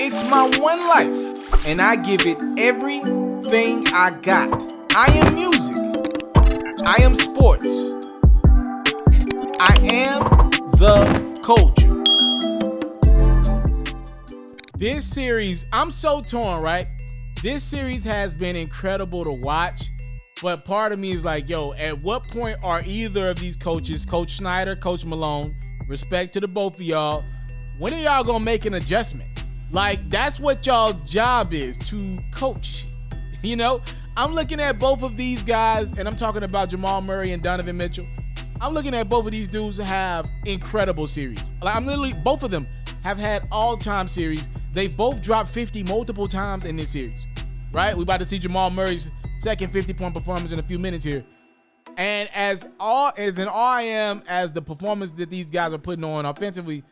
It's my one life, and I give it everything I got. I am music. I am sports. I am the culture. This series, I'm so torn, right? This series has been incredible to watch, but part of me is like, yo, at what point are either of these coaches, Coach Snyder, Coach Malone, respect to the both of y'all, when are y'all gonna make an adjustment? Like, that's what y'all job is, to coach. You know, I'm looking at both of these guys, and I'm talking about Jamal Murray and Donovan Mitchell. I'm looking at both of these dudes have incredible series. Like, I'm literally, both of them have had all-time series. They've both dropped 50 multiple times in this series, right? We're about to see Jamal Murray's second 50-point performance in a few minutes here. And as in awe I am as the performance that these guys are putting on offensively,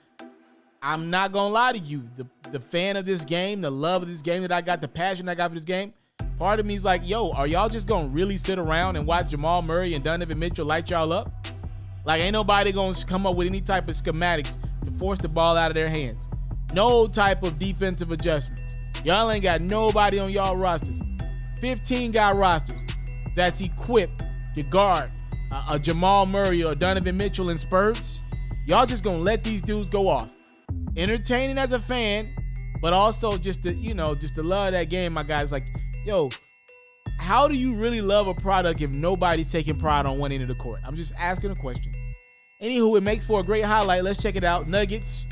I'm not gonna lie to you. The fan of this game, the love of this game that I got, the passion I got for this game, part of me is like, yo, are y'all just gonna really sit around and watch Jamal Murray and Donovan Mitchell light y'all up? Like, ain't nobody gonna come up with any type of schematics to force the ball out of their hands. No type of defensive adjustments. Y'all ain't got nobody on y'all rosters. 15-guy rosters that's equipped to guard a Jamal Murray or Donovan Mitchell in spurts. Y'all just gonna let these dudes go off. Entertaining as a fan, but also just the love of that game, my guys. Like, yo, how do you really love a product if nobody's taking pride on one end of the court? I'm just asking a question. Anywho, it makes for a great highlight. Let's check it out. Nuggets,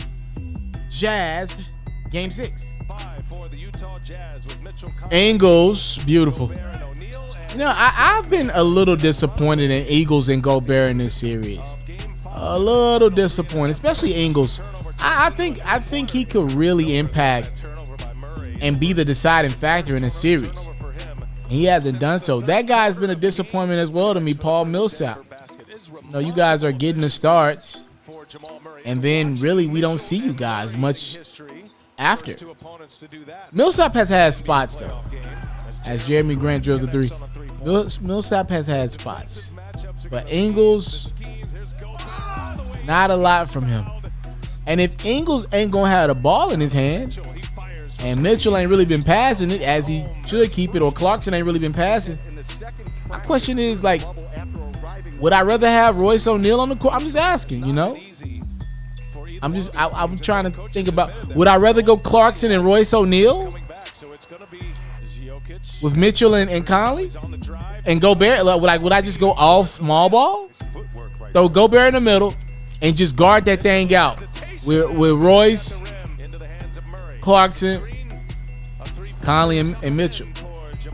Jazz, Game 6. Ingles, beautiful. You know, I've been a little disappointed in Eagles and Gobert in this series. A little disappointed, especially Ingles. I think he could really impact and be the deciding factor in a series. He hasn't done so. That guy's been a disappointment as well to me, Paul Millsap. You know, you guys are getting the starts, and then really we don't see you guys much after. Millsap has had spots though, as Jeremy Grant drills the three. Millsap has had spots, but Ingles, not a lot from him. And if Ingles ain't gonna have the ball in his hand, and Mitchell ain't really been passing it as he should keep it, or Clarkson ain't really been passing, my question is, like, would I rather have Royce O'Neal on the court? I'm just asking, you know. I'm trying to think about, would I rather go Clarkson and Royce O'Neal with Mitchell and Conley and Gobert? Like, would I just go off small ball, throw Gobert in the middle, and just guard that thing out with Royce, Clarkson, Conley, and Mitchell?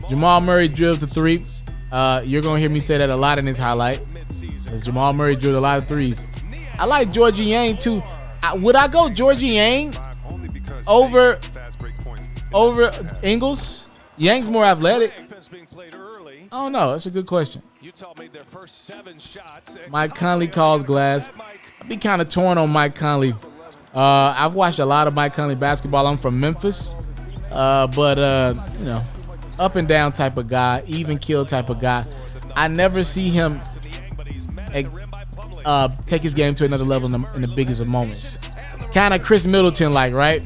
Jamal Murray drills the three. You're going to hear me say that a lot in this highlight, because Jamal Murray drilled a lot of threes. I like Georgie Yang too. Would I go Georgie Yang over Ingles? Yang's more athletic. I don't know. That's a good question. Mike Conley calls glass. I'd be kind of torn on Mike Conley. I've watched a lot of Mike Conley basketball. I'm from Memphis. But you know, up and down type of guy, even kill type of guy. I never see him take his game to another level in the biggest of moments. Kind of Chris Middleton like, right?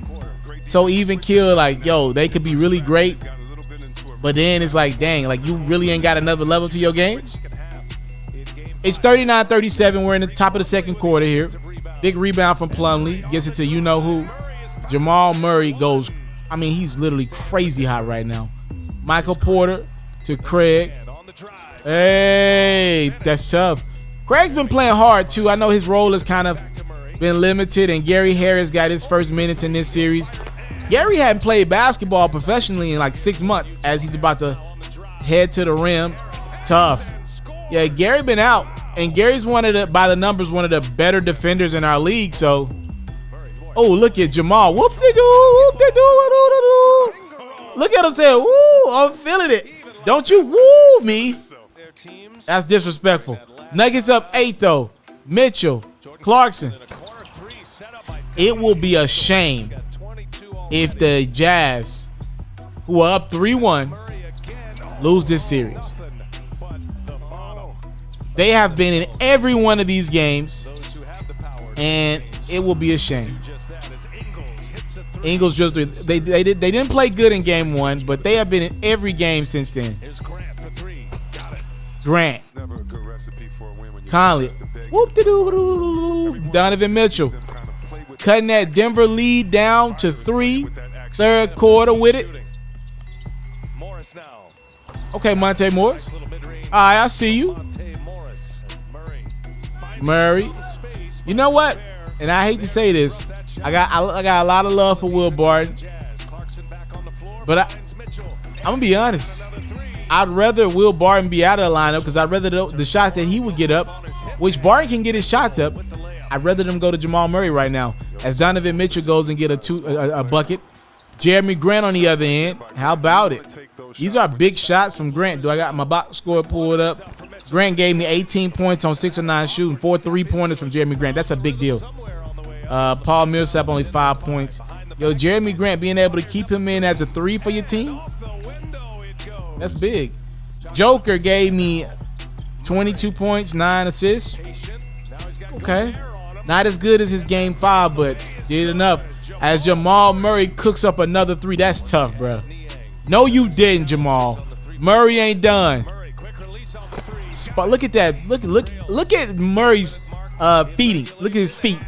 So even kill, like, yo, they could be really great, but then it's like, dang, like, you really ain't got another level to your game. It's 39-37. We're in the top of the second quarter here. Big rebound from Plumlee. Gets it to you-know-who. Jamal Murray goes, I mean, he's literally crazy hot right now. Michael Porter to Craig. Hey, that's tough. Craig's been playing hard, too. I know his role has kind of been limited, and Gary Harris got his first minutes in this series. Gary hadn't played basketball professionally in like 6 months as he's about to head to the rim. Tough. Yeah, Gary been out, and Gary's by the numbers, one of the better defenders in our league. So, oh, look at Jamal. Whoop-de-doo, whoop-de-doo. Look at him say, woo, I'm feeling it. Don't you woo me. That's disrespectful. Nuggets up 8, though. Mitchell, Clarkson. It will be a shame if the Jazz, who are up 3-1, lose this series. They have been in every one of these games, and it will be a shame. Ingles just they didn't play good in game 1, but they have been in every game since then. Grant. Conley. Whoop-de-doo-doo-doo-doo. Donovan Mitchell. Cutting that Denver lead down to 3. Third quarter with it. Okay, Monte Morris. All right, I see you. Murray. You know what? And I hate to say this. I got a lot of love for Will Barton. But I'm going to be honest. I'd rather Will Barton be out of the lineup because I'd rather the shots that he would get up, which Barton can get his shots up, I'd rather them go to Jamal Murray right now as Donovan Mitchell goes and get a bucket. Jeremy Grant on the other end. How about it? These are big shots from Grant. Do I got my box score pulled up? Grant gave me 18 points on 6 of 9 shooting, 4 3-pointers from Jeremy Grant. That's a big deal. Paul Millsap only 5 points. Yo, Jeremy Grant being able to keep him in as a 3 for your team, that's big. Joker gave me 22 points, 9 assists. Okay. Not as good as his game 5, but did enough. As Jamal Murray cooks up another 3. That's tough, bro. No, you didn't, Jamal. Murray ain't done. Look at that. Look at Murray's feeding. Look at his feet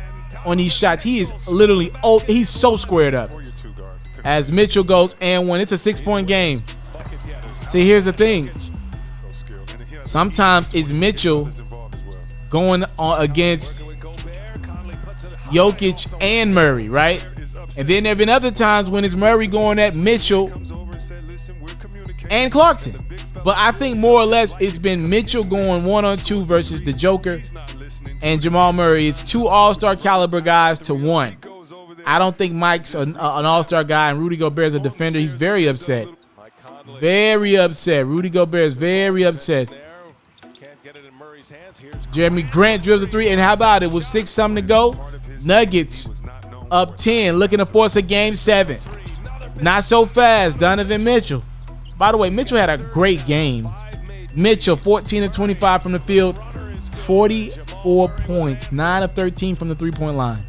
on these shots. He is literally he's so squared up. As Mitchell goes and 1. It's a 6-point game. See, here's the thing. Sometimes it's Mitchell going on against Jokic and Murray, right? And then there have been other times when it's Murray going at Mitchell and Clarkson. But I think more or less it's been Mitchell going 1-on-2 versus the Joker and Jamal Murray. It's 2 all-star caliber guys to 1. I don't think Mike's an all-star guy and Rudy Gobert is a defender. He's very upset. Very upset. Rudy Gobert is very upset. Jeremy Grant drills a 3. And how about it? With 6 something to go, Nuggets up 10, looking to force a game 7. Not so fast. Donovan Mitchell. By the way, Mitchell had a great game. Mitchell, 14 of 25 from the field, 44 points, 9 of 13 from the 3-point line.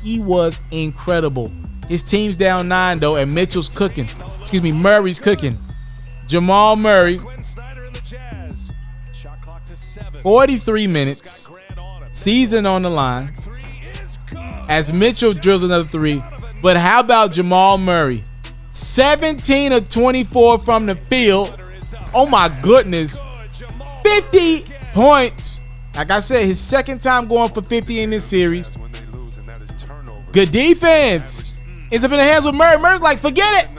He was incredible. His team's down 9, though, and Mitchell's cooking. Excuse me, Murray's cooking. Jamal Murray, 43 minutes, season on the line, as Mitchell drills another 3. But how about Jamal Murray? 17 of 24 from the field. Oh, my goodness. 50 points. Like I said, his second time going for 50 in this series. Good defense. Ends up in the hands with Murray. Murray's like, forget it.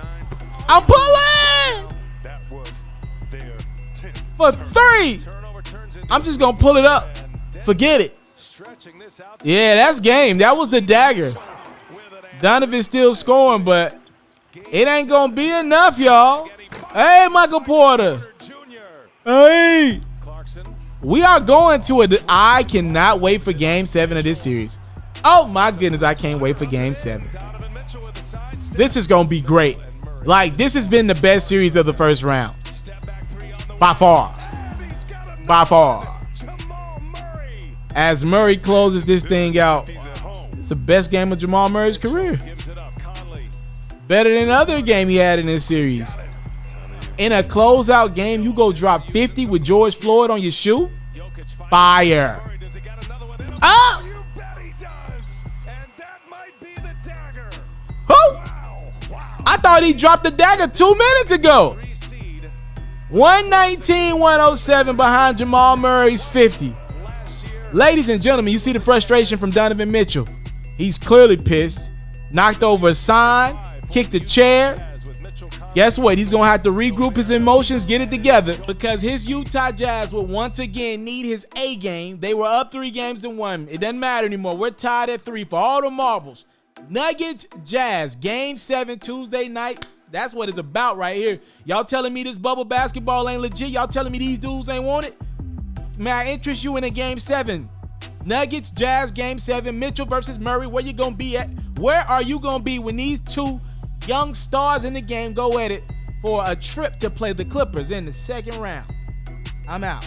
I'm pulling for 3. I'm just going to pull it up. Forget it. Yeah, that's game. That was the dagger. Donovan's still scoring, but it ain't going to be enough, y'all. Hey, Michael Porter. Hey. We are going to I cannot wait for game 7 of this series. Oh, my goodness, I can't wait for game 7. This is going to be great. Like, this has been the best series of the first round. By far. By far. As Murray closes this thing out, it's the best game of Jamal Murray's career. Better than other game he had in this series. In a closeout game, you go drop 50 with George Floyd on your shoe? Fire. Oh! Who? I thought he dropped the dagger 2 minutes ago. 119-107 behind Jamal Murray's 50. Ladies and gentlemen, you see the frustration from Donovan Mitchell. He's clearly pissed. Knocked over a sign, kicked a chair. Guess what? He's going to have to regroup his emotions, get it together, because his Utah Jazz will once again need his A game. They were up 3-1. It doesn't matter anymore. We're tied at 3 for all the marbles. Nuggets, Jazz, game 7 Tuesday night. That's what it's about right here. Y'all telling me this bubble basketball ain't legit? Y'all telling me these dudes ain't want it? May I interest you in a game 7? Nuggets, Jazz, game 7. Mitchell versus Murray. Where you going to be at? Where are you going to be when these two young stars in the game go at it for a trip to play the Clippers in the second round? I'm out.